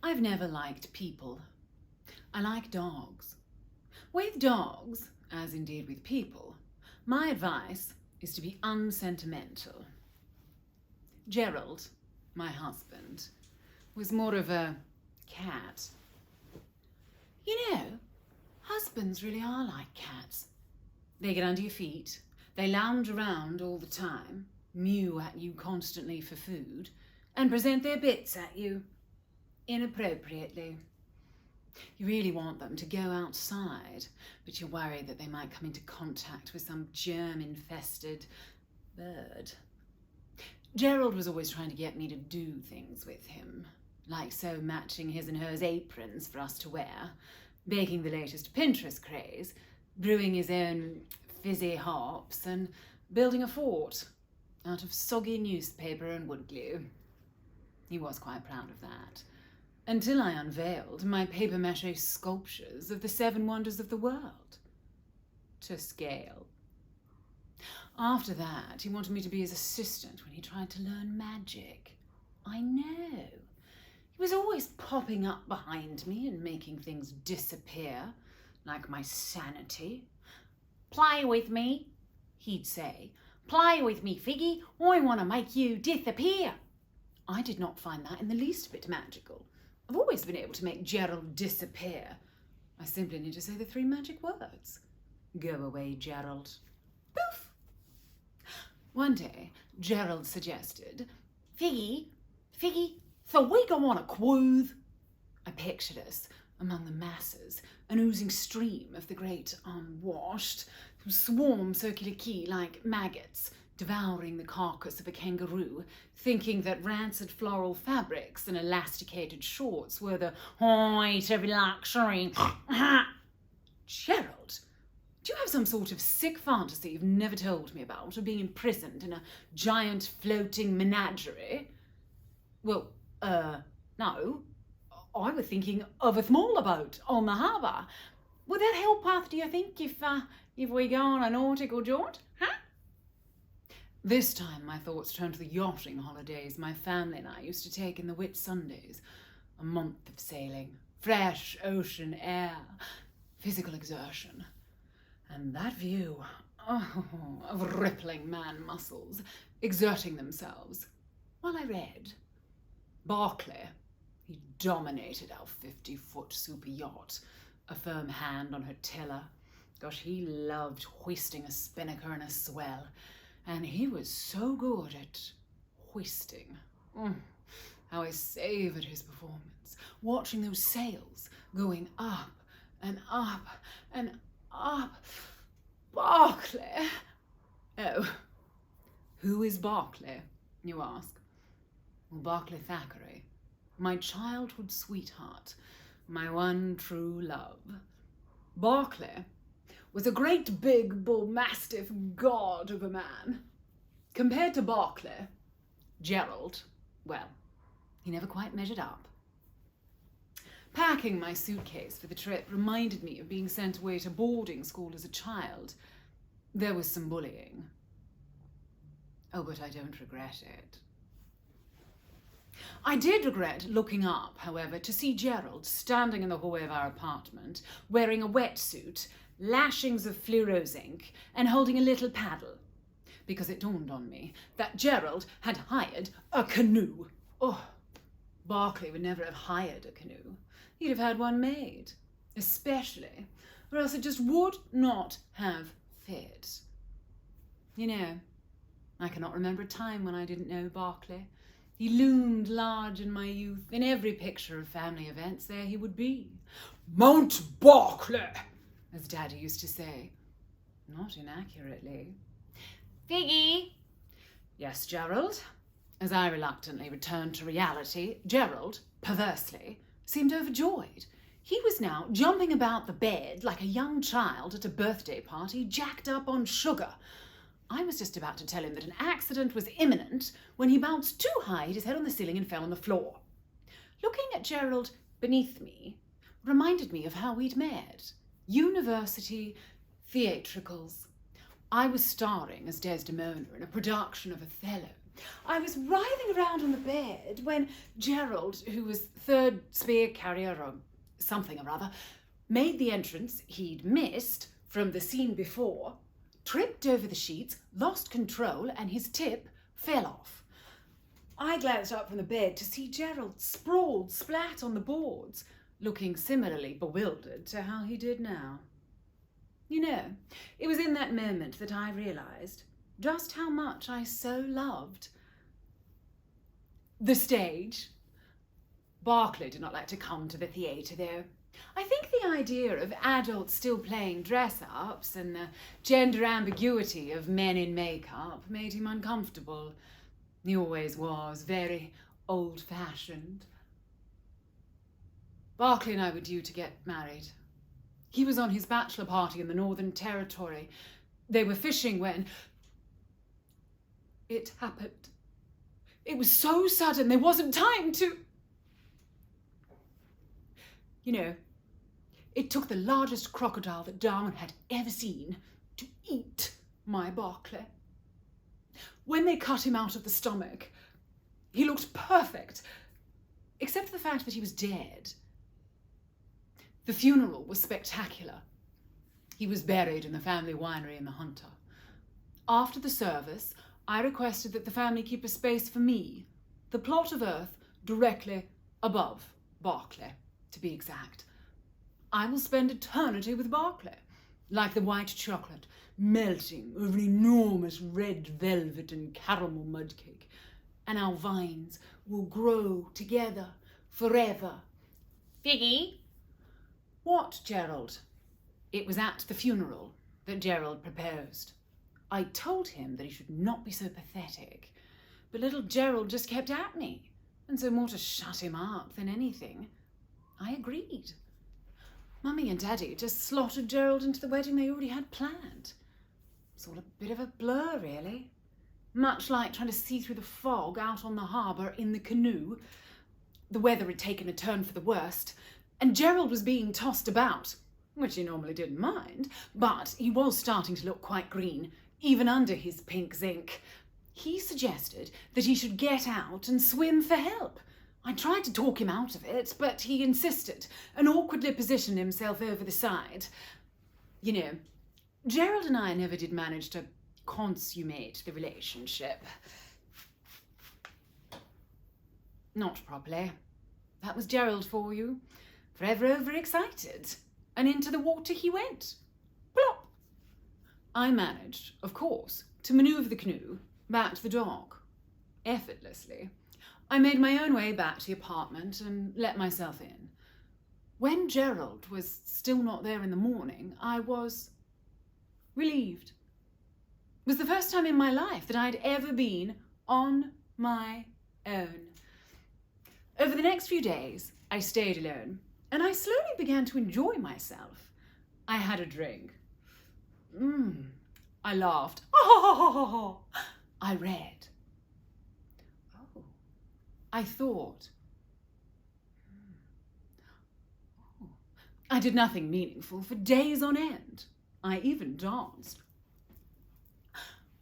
I've never liked people. I like dogs. With dogs, as indeed with people, my advice is to be unsentimental. Gerald, my husband, was more of a cat. You know, husbands really are like cats. They get under your feet, they lounge around all the time, mew at you constantly for food, and present their bits at you inappropriately. You really want them to go outside, but you're worried that they might come into contact with some germ-infested bird. Gerald was always trying to get me to do things with him, like so matching his and hers aprons for us to wear, baking the latest Pinterest craze, brewing his own fizzy hops, and building a fort out of soggy newspaper and wood glue. He was quite proud of that, until I unveiled my papier-mâché sculptures of the 7 wonders of the world, to scale. After that, he wanted me to be his assistant when he tried to learn magic. I know. He was always popping up behind me and making things disappear, like my sanity. "Play with me," he'd say. "Play with me, Figgy. I want to make you disappear." I did not find that in the least bit magical. I've always been able to make Gerald disappear. I simply need to say the 3 magic words. Go away, Gerald. Poof! One day, Gerald suggested, "Figgy, so we go on a cruise." I pictured us among the masses, an oozing stream of the great unwashed, who swarm Circular Quay like maggots, devouring the carcass of a kangaroo, thinking that rancid floral fabrics and elasticated shorts were the height of luxury. Gerald, do you have some sort of sick fantasy you've never told me about, of being imprisoned in a giant floating menagerie? Well, no. I was thinking of a smaller boat on the harbour. Would that help us, do you think, if we go on a nautical jaunt, huh? This time my thoughts turned to the yachting holidays my family and I used to take in the Whitsundays. A month of sailing, fresh ocean air, physical exertion. And that view, of rippling man muscles exerting themselves while I read. Barclay, he dominated our 50-foot super yacht, a firm hand on her tiller. Gosh, he loved hoisting a spinnaker and a swell, and he was so good at hoisting. How I savoured his performance, watching those sails going up and up and up. Barclay! Oh, who is Barclay, you ask? Well, Barclay Thackeray, my childhood sweetheart, my one true love. Barclay was a great big bull mastiff god of a man. Compared to Barclay, Gerald, well, he never quite measured up. Packing my suitcase for the trip reminded me of being sent away to boarding school as a child. There was some bullying. Oh, but I don't regret it. I did regret looking up, however, to see Gerald standing in the hallway of our apartment, wearing a wetsuit, lashings of fluoro zinc, and holding a little paddle, because it dawned on me that Gerald had hired a canoe. Oh, Barclay would never have hired a canoe. He'd have had one made, especially, or else it just would not have fit. You know, I cannot remember a time when I didn't know Barclay. He loomed large in my youth. In every picture of family events, there he would be. Mount Barclay, as Daddy used to say. Not inaccurately. Figgy! Yes, Gerald? As I reluctantly returned to reality, Gerald, perversely, seemed overjoyed. He was now jumping about the bed like a young child at a birthday party, jacked up on sugar. I was just about to tell him that an accident was imminent when he bounced too high, hit his head on the ceiling and fell on the floor. Looking at Gerald beneath me reminded me of how we'd met. University theatricals. I was starring as Desdemona in a production of Othello, I was writhing around on the bed when Gerald, who was third spear carrier or something or other, made the entrance he'd missed from the scene before, tripped over the sheets, lost control, and his tip fell off. I glanced up from the bed to see Gerald sprawled splat on the boards, looking similarly bewildered to how he did now. You know, it was in that moment that I realised just how much I so loved the stage. Barclay did not like to come to the theatre, though. I think the idea of adults still playing dress-ups and the gender ambiguity of men in makeup made him uncomfortable. He always was very old-fashioned. Barclay and I were due to get married. He was on his bachelor party in the Northern Territory. They were fishing when it happened. It was so sudden, there wasn't time to... You know, it took the largest crocodile that Darwin had ever seen to eat my Barclay. When they cut him out of the stomach, he looked perfect, except for the fact that he was dead. The funeral was spectacular. He was buried in the family winery in the Hunter. After the service, I requested that the family keep a space for me, the plot of earth directly above Barclay, to be exact. I will spend eternity with Barclay, like the white chocolate melting over an enormous red velvet and caramel mud cake, and our vines will grow together forever. Figgy? What, Gerald? It was at the funeral that Gerald proposed. I told him that he should not be so pathetic, but little Gerald just kept at me, and so more to shut him up than anything, I agreed. Mummy and Daddy just slotted Gerald into the wedding they already had planned. It's all a bit of a blur, really. Much like trying to see through the fog out on the harbour in the canoe. The weather had taken a turn for the worst, and Gerald was being tossed about, which he normally didn't mind, but he was starting to look quite green, even under his pink zinc. He suggested that he should get out and swim for help. I tried to talk him out of it, but he insisted and awkwardly positioned himself over the side. You know, Gerald and I never did manage to consummate the relationship. Not properly. That was Gerald for you. Forever overexcited. And into the water he went. Plop! I managed, of course, to manoeuvre the canoe back to the dock. Effortlessly. I made my own way back to the apartment and let myself in. When Gerald was still not there in the morning, I was relieved. It was the first time in my life that I'd ever been on my own. Over the next few days, I stayed alone, and I slowly began to enjoy myself. I had a drink. I laughed. I read. I thought. I did nothing meaningful for days on end. I even danced.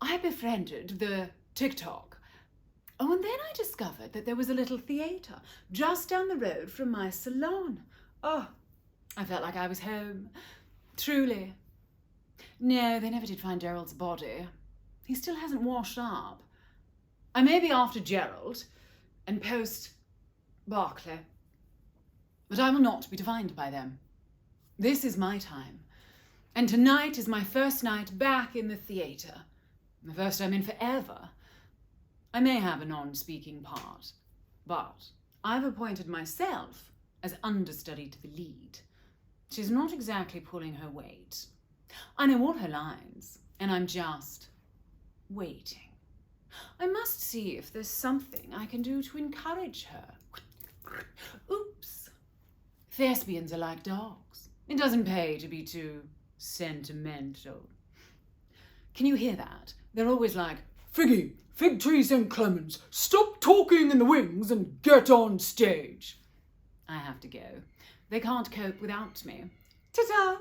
I befriended the TikTok. Oh, and then I discovered that there was a little theatre just down the road from my salon. Oh, I felt like I was home. Truly. No, they never did find Gerald's body. He still hasn't washed up. I may be after Gerald and post Barclay, but I will not be defined by them. This is my time, and tonight is my first night back in the theatre, the first time in forever. I may have a non-speaking part, but I've appointed myself as understudy to the lead. She's not exactly pulling her weight. I know all her lines, and I'm just waiting. I must see if there's something I can do to encourage her. Oops. Thespians are like dogs. It doesn't pay to be too sentimental. Can you hear that? They're always like, Figgy, Figtree Saint Clements, stop talking in the wings and get on stage. I have to go. They can't cope without me. Ta-ta!